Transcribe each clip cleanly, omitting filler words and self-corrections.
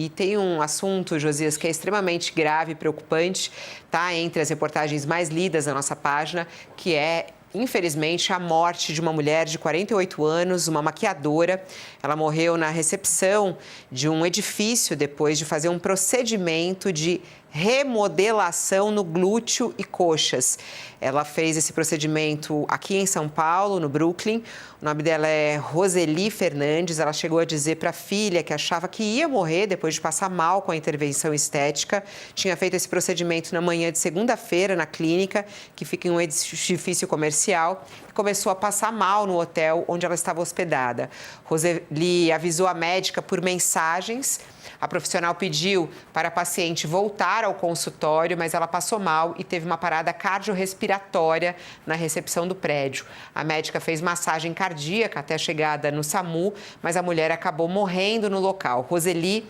E tem um assunto, Josias, que é extremamente grave e preocupante, tá? Entre as reportagens mais lidas na nossa página, que é, infelizmente, a morte de uma mulher de 48 anos, uma maquiadora. Ela morreu na recepção de um edifício depois de fazer um procedimento de remodelação no glúteo e coxas. Ela fez esse procedimento aqui em São Paulo, no Brooklyn. O nome dela é Roseli Fernandes. Ela chegou a dizer para a filha que achava que ia morrer depois de passar mal com a intervenção estética. Tinha feito esse procedimento na manhã de segunda-feira na clínica, que fica em um edifício comercial. Começou a passar mal no hotel onde ela estava hospedada. Roseli avisou a médica por mensagens. A profissional pediu para a paciente voltar ao consultório, mas ela passou mal e teve uma parada cardiorrespiratória na recepção do prédio. A médica fez massagem cardíaca até a chegada no SAMU, mas a mulher acabou morrendo no local. Roseli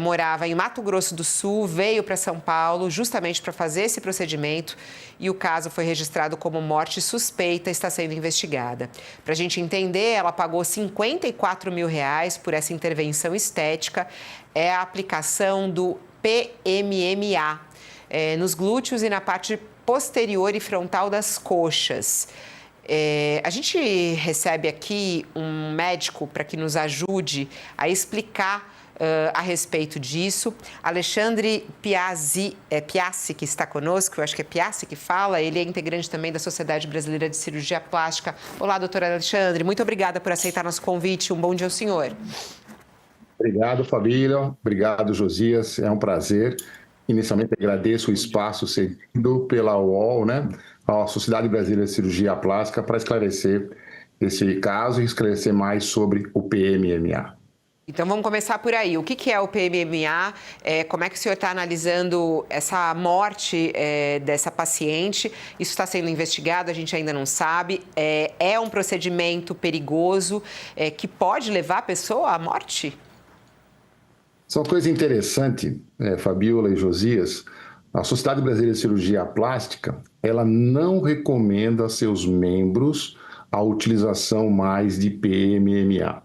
morava em Mato Grosso do Sul, veio para São Paulo justamente para fazer esse procedimento e o caso foi registrado como morte suspeita e está sendo investigada. Para a gente entender, ela pagou R$54 mil por essa intervenção estética. É a aplicação do PMMA nos glúteos e na parte posterior e frontal das coxas. A gente recebe aqui um médico para que nos ajude a explicar a respeito disso. Alexandre Piazzi, que está conosco, eu acho que é Piazzi que fala, ele é integrante também da Sociedade Brasileira de Cirurgia Plástica. Olá, doutor Alexandre, muito obrigada por aceitar nosso convite, um bom dia ao senhor. Obrigado, Fabíola. Obrigado, Josias. É um prazer. Inicialmente, agradeço o espaço cedido pela UOL, a Sociedade Brasileira de Cirurgia Plástica, para esclarecer esse caso e esclarecer mais sobre o PMMA. Então, vamos começar por aí. O que é o PMMA? Como é que o senhor está analisando essa morte dessa paciente? Isso está sendo investigado, a gente ainda não sabe. É um procedimento perigoso que pode levar a pessoa à morte? Isso é uma coisa interessante, Fabíola e Josias. A Sociedade Brasileira de Cirurgia Plástica, ela não recomenda a seus membros a utilização mais de PMMA.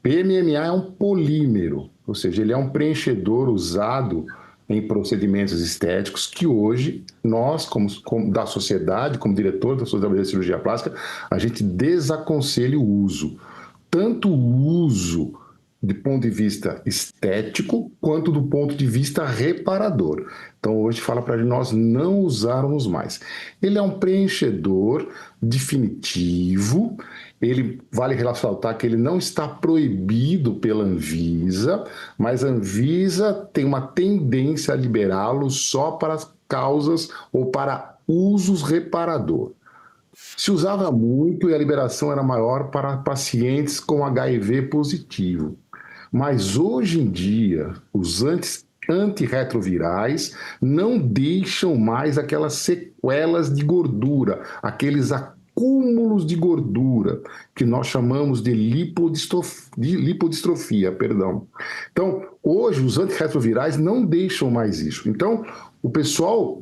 PMMA é um polímero, ou seja, ele é um preenchedor usado em procedimentos estéticos que hoje nós, como da sociedade, como diretor da Sociedade Brasileira de Cirurgia Plástica, a gente desaconselha o uso. Tanto o uso do ponto de vista estético, quanto do ponto de vista reparador. Então, hoje fala para nós não usarmos mais. Ele é um preenchedor definitivo, ele vale ressaltar que ele não está proibido pela Anvisa, mas a Anvisa tem uma tendência a liberá-lo só para causas ou para usos reparador. Se usava muito e a liberação era maior para pacientes com HIV positivo. Mas hoje em dia, os antirretrovirais não deixam mais aquelas sequelas de gordura, aqueles acúmulos de gordura, que nós chamamos de lipodistrofia, perdão. Então, hoje, os antirretrovirais não deixam mais isso. Então, o pessoal,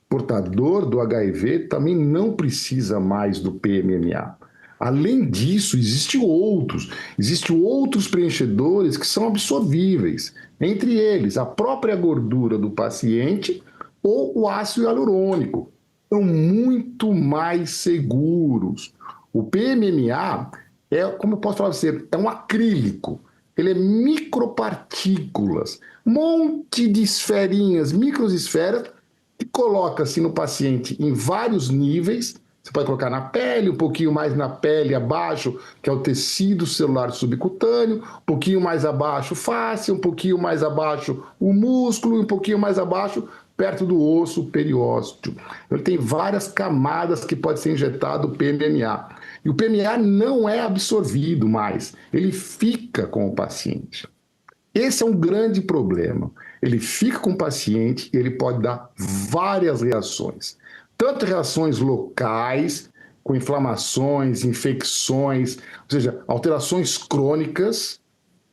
portador do HIV também não precisa mais do PMMA. Além disso, existem outros preenchedores que são absorvíveis, entre eles a própria gordura do paciente ou o ácido hialurônico. São muito mais seguros. O PMMA como eu posso falar para você, é um acrílico. Ele é micropartículas, monte de esferinhas, microesferas, que coloca-se no paciente em vários níveis. Você pode colocar na pele, um pouquinho mais na pele abaixo, que é o tecido celular subcutâneo, um pouquinho mais abaixo face, um pouquinho mais abaixo o músculo, e um pouquinho mais abaixo perto do osso periósteo. Ele tem várias camadas que pode ser injetado o PMMA. E o PMMA não é absorvido mais, ele fica com o paciente. Esse é um grande problema. Ele fica com o paciente e ele pode dar várias reações. Tanto reações locais, com inflamações, infecções, ou seja, alterações crônicas,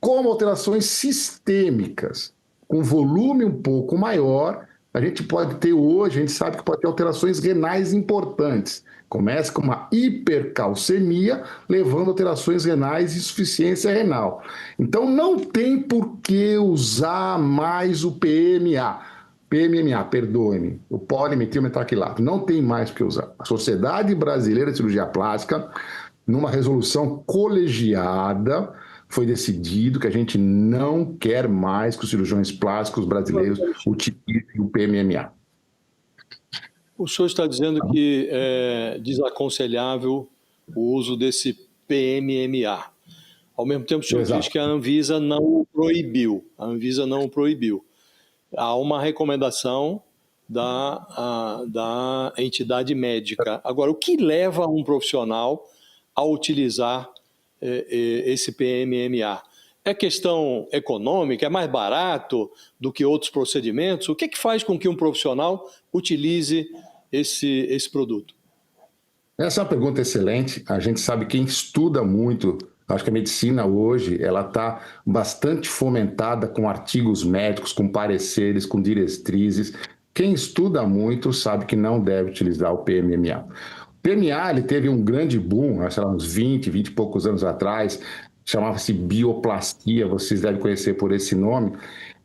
como alterações sistêmicas, com volume um pouco maior, a gente pode ter hoje, a gente sabe que pode ter alterações renais importantes. Começa com uma hipercalcemia, levando a alterações renais e insuficiência renal. Então, não tem por que usar mais o PMMA, perdoe-me, o polimetilmetaquilato. Não tem mais por que usar. A Sociedade Brasileira de Cirurgia Plástica, numa resolução colegiada, foi decidido que a gente não quer mais que os cirurgiões plásticos brasileiros utilizem o PMMA. O senhor está dizendo que é desaconselhável o uso desse PMMA. Ao mesmo tempo, o senhor diz que a Anvisa não o proibiu. Há uma recomendação da entidade médica. Agora, o que leva um profissional a utilizar esse PMMA? É questão econômica? É mais barato do que outros procedimentos? O que faz com que um profissional utilize esse produto? Essa é uma pergunta excelente. A gente sabe quem estuda muito, acho que a medicina hoje ela está bastante fomentada com artigos médicos, com pareceres, com diretrizes. Quem estuda muito sabe que não deve utilizar o PMMA. O PMA ele teve um grande boom, sei lá, uns 20 e poucos anos atrás, chamava-se bioplastia, vocês devem conhecer por esse nome.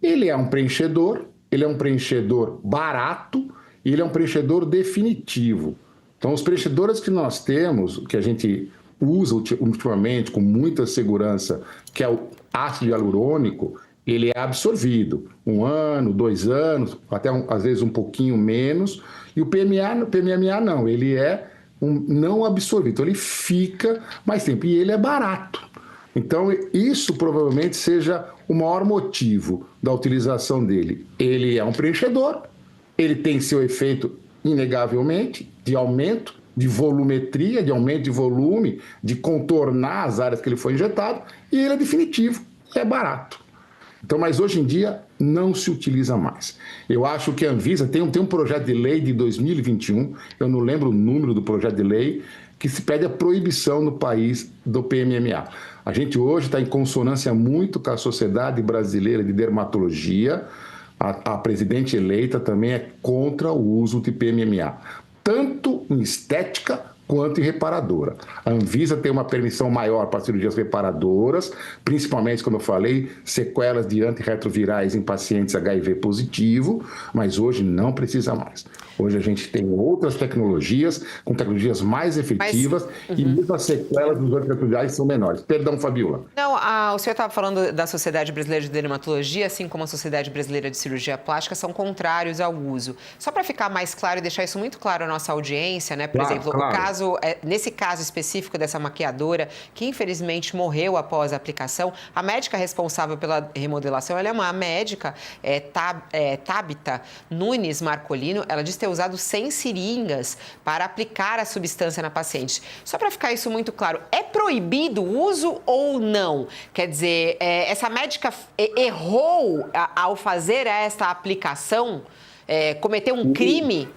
Ele é um preenchedor barato e ele é um preenchedor definitivo. Então, os preenchedores que nós temos, que a gente usa ultimamente com muita segurança, que é o ácido hialurônico, ele é absorvido 1 ano, 2 anos, até às vezes um pouquinho menos. E o PMMA não, ele é não absorvido, então ele fica mais tempo e ele é barato. Então, isso provavelmente seja o maior motivo da utilização dele. Ele é um preenchedor, ele tem seu efeito, inegavelmente, de aumento de volumetria, de aumento de volume, de contornar as áreas que ele foi injetado, e ele é definitivo, é barato. Então, mas hoje em dia não se utiliza mais. Eu acho que a Anvisa tem um projeto de lei de 2021, eu não lembro o número do projeto de lei, que se pede a proibição no país do PMMA. A gente hoje está em consonância muito com a Sociedade Brasileira de Dermatologia. A presidente eleita também é contra o uso de PMMA, tanto em estética quanto em reparadora. A Anvisa tem uma permissão maior para cirurgias reparadoras, principalmente, como eu falei, sequelas de antirretrovirais em pacientes HIV positivo, mas hoje não precisa mais. Hoje a gente tem outras tecnologias, com tecnologias mais efetivas, e mesmo as sequelas dos antirretrovirais são menores. Perdão, Fabiola. Não, o senhor estava falando da Sociedade Brasileira de Dermatologia, assim como a Sociedade Brasileira de Cirurgia Plástica, são contrários ao uso. Só para ficar mais claro e deixar isso muito claro à nossa audiência, né? Por exemplo, o caso, nesse caso específico dessa maquiadora, que infelizmente morreu após a aplicação, a médica responsável pela remodelação, ela é uma médica, Tabita Nunes Marcolino, ela disse ter usado 100 seringas para aplicar a substância na paciente. Só para ficar isso muito claro, é proibido o uso ou não? Quer dizer, essa médica errou ao fazer esta aplicação? Cometeu um crime?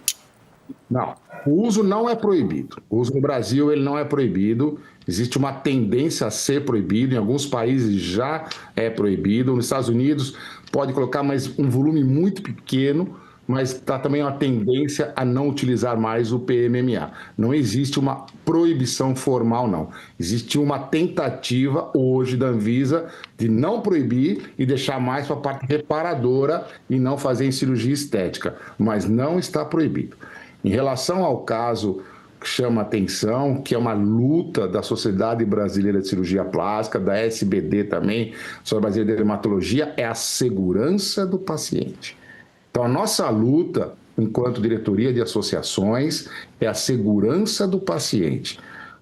Não, o uso não é proibido. O uso no Brasil ele não é proibido. Existe uma tendência a ser proibido. Em alguns países já é proibido. Nos Estados Unidos pode colocar mais um volume muito pequeno, mas está também uma tendência a não utilizar mais o PMMA. Não existe uma proibição formal, não. Existe uma tentativa hoje da Anvisa de não proibir e deixar mais para a parte reparadora e não fazer em cirurgia estética, mas não está proibido. Em relação ao caso que chama atenção, que é uma luta da Sociedade Brasileira de Cirurgia Plástica, da SBD também, Sociedade Brasileira de Dermatologia, é a segurança do paciente. Então, a nossa luta, enquanto diretoria de associações, é a segurança do paciente.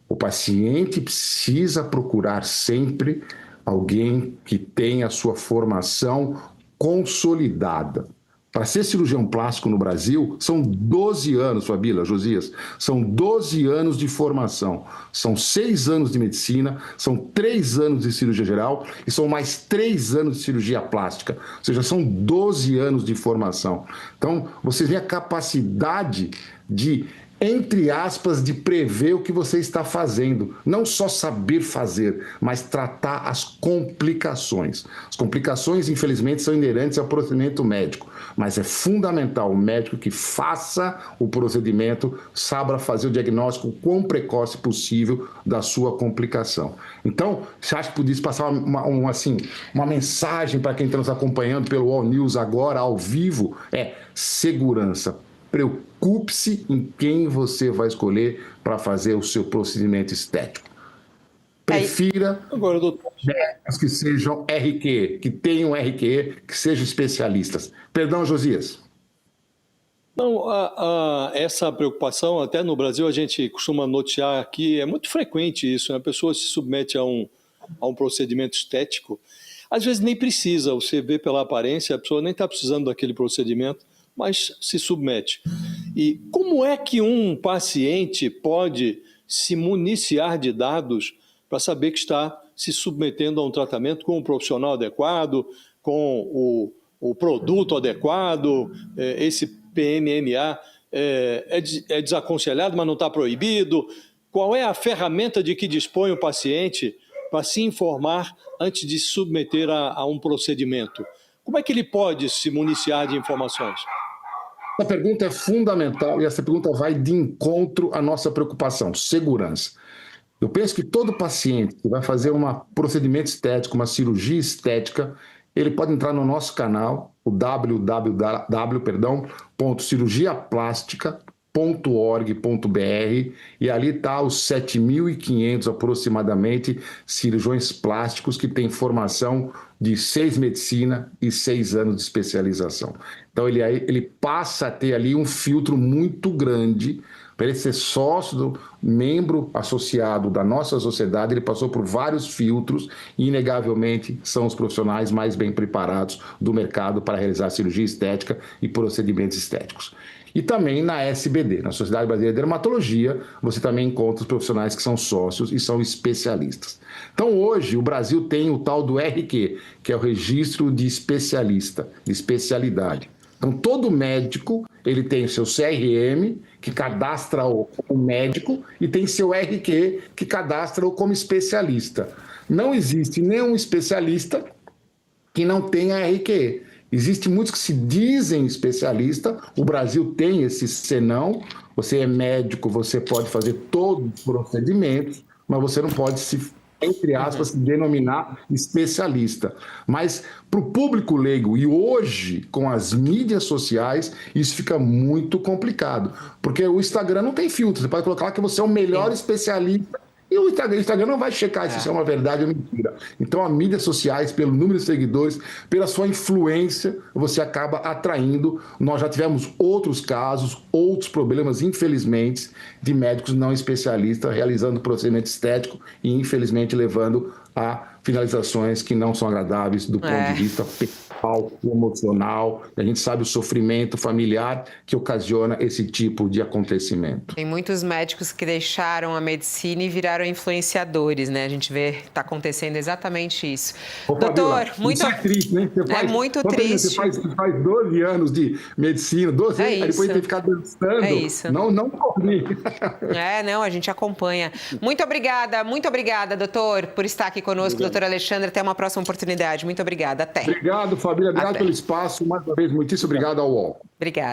O paciente precisa procurar sempre alguém que tenha a sua formação consolidada. Para ser cirurgião plástico no Brasil, são 12 anos, Fabíola, Josias, são 12 anos de formação. São 6 anos de medicina, são 3 anos de cirurgia geral e são mais 3 anos de cirurgia plástica. Ou seja, são 12 anos de formação. Então, vocês veem a capacidade de entre aspas, de prever o que você está fazendo. Não só saber fazer, mas tratar as complicações. As complicações, infelizmente, são inerentes ao procedimento médico, mas é fundamental o médico que faça o procedimento, saiba fazer o diagnóstico o quão precoce possível da sua complicação. Então, você acha que podia passar uma mensagem para quem está nos acompanhando pelo All News agora, ao vivo? É segurança. Preocupe-se em quem você vai escolher para fazer o seu procedimento estético. Prefira médicos que sejam RQE, que tenham RQE, que sejam especialistas. Perdão, Josias. Não, essa preocupação, até no Brasil a gente costuma noticiar que é muito frequente isso, né? A pessoa se submete a um procedimento estético, às vezes nem precisa, você vê pela aparência, a pessoa nem está precisando daquele procedimento, mas se submete. E como é que um paciente pode se municiar de dados para saber que está se submetendo a um tratamento com um profissional adequado, com o produto adequado? Esse PMMA é desaconselhado, mas não está proibido? Qual é a ferramenta de que dispõe o paciente para se informar antes de se submeter a um procedimento? Como é que ele pode se municiar de informações? Essa pergunta é fundamental e essa pergunta vai de encontro à nossa preocupação, segurança. Eu penso que todo paciente que vai fazer um procedimento estético, uma cirurgia estética, ele pode entrar no nosso canal, o www.cirurgiaplástica.org.br, e ali está os 7.500 aproximadamente cirurgiões plásticos que têm formação de 6 medicina e 6 anos de especialização. Então ele passa a ter ali um filtro muito grande. Para ele ser sócio, membro associado da nossa sociedade, ele passou por vários filtros e, inegavelmente, são os profissionais mais bem preparados do mercado para realizar cirurgia estética e procedimentos estéticos. E também na SBD, na Sociedade Brasileira de Dermatologia, você também encontra os profissionais que são sócios e são especialistas. Então, hoje, o Brasil tem o tal do RQ, que é o Registro de Especialista, de Especialidade. Então, todo médico, ele tem o seu CRM, que cadastra-o como médico, e tem seu RQ, que cadastra-o como especialista. Não existe nenhum especialista que não tenha RQ. Existem muitos que se dizem especialista, o Brasil tem esse senão, você é médico, você pode fazer todos os procedimentos, mas você não pode entre aspas, se denominar especialista. Mas para o público leigo, e hoje, com as mídias sociais, isso fica muito complicado. Porque o Instagram não tem filtro. Você pode colocar que você é o melhor especialista, e o Instagram não vai checar se isso é uma verdade ou mentira. Então, as mídias sociais, pelo número de seguidores, pela sua influência, você acaba atraindo. Nós já tivemos outros casos, outros problemas, infelizmente, de médicos não especialistas realizando procedimento estético e, infelizmente, levando a finalizações que não são agradáveis do ponto de vista pessoal, emocional. A gente sabe o sofrimento familiar que ocasiona esse tipo de acontecimento. Tem muitos médicos que deixaram a medicina e viraram influenciadores, né? A gente vê que está acontecendo exatamente isso. Ô, doutor, Fabiola, muito... Isso é triste, né? É muito triste. Você faz 12 anos de medicina, 12 anos, aí depois tem que ficar dançando. É isso. Não corre. Não, a gente acompanha. Muito obrigada, doutor, por estar aqui conosco, doutor Alexandre. Até uma próxima oportunidade. Muito obrigada. Até. Obrigado, Fabíola. Obrigado pelo espaço. Mais uma vez, muitíssimo obrigado ao UOL. Obrigada.